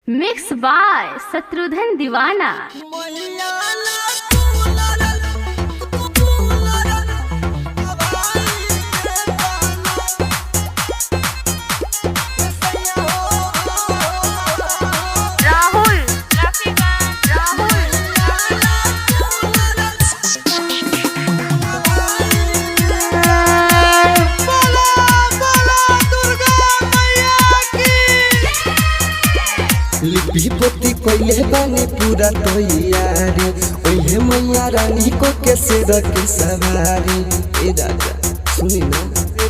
Mix by Shatrughan दीवाना। लिपि पोती कोइले बानी पूरा तैयारी, ओहे मैया रानी को कैसे रखे सवारी। ए राजा सुनी ना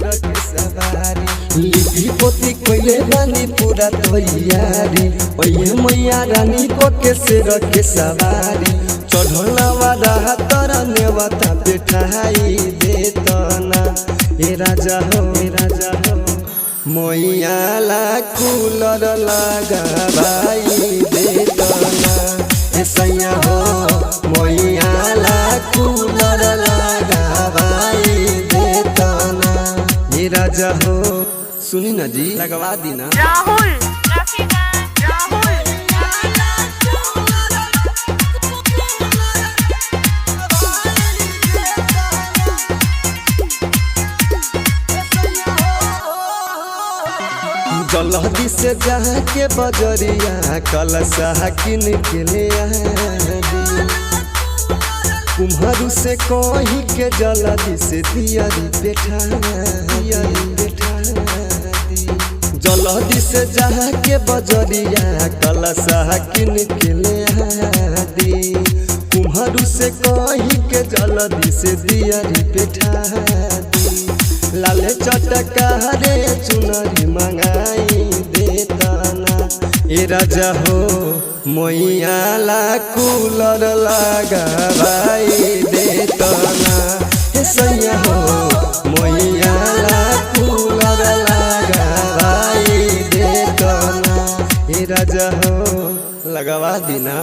रखे सवारी। लिपि पोती कोइले बानी पूरा तैयारी, ओहे मैया रानी को कैसे रखे सवारी। चढ़ला वाला तोरा नेवता बैठाई देतना। ए राजा हो मैया ला कूलर लगाई देतना। ऐसा हो मैया ला कूलर लगाई देतना। ये राजा हो सुनी ना जी लगवा दी ना। जल्दी से जाके बजरिया कलशा किन के ले कुम्हरू से कही के जल्दी से दियरी बैठा जल्दी से जाके बजरिया कलशा किन के ले कुम्हरू से कही के जल्दी से दियरी बैठा लाले चटका रे चुनरी मंगाई देतना। ए राजा हो मैया ला कूलर लगाई देतना। ऐसा हो मैया ला कूलर लगाई देतना। ए राजा हो लगवा दीना।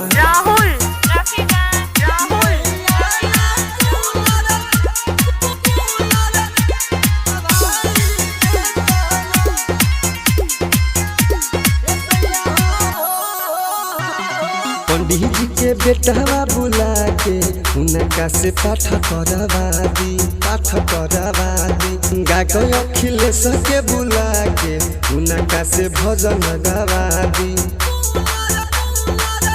पंडित जी के बेटवा बुला के उनका से पाठ करवा दी। गाको अखिलेश के बुला के उनका से भजन गवा दी।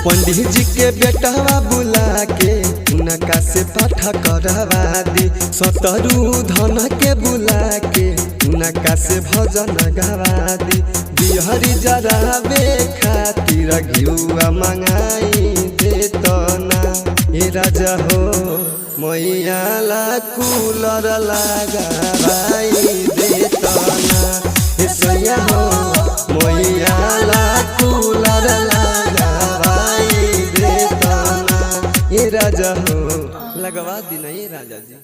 पंडित जी के बेटवा बुला के उनका से पाठ करवा दी। शत्रुघ्न के बुला के उनका से भजन गवा दी। बिहरी जराबे खातिर घिउआ मंगाई देतना। ए राजा हो मैया ला कूलर लगाई देतना। ऐसा हो मैया ला कूलर लगाई देतना। ए राजा हो लगवा दी ना। ये राजा जी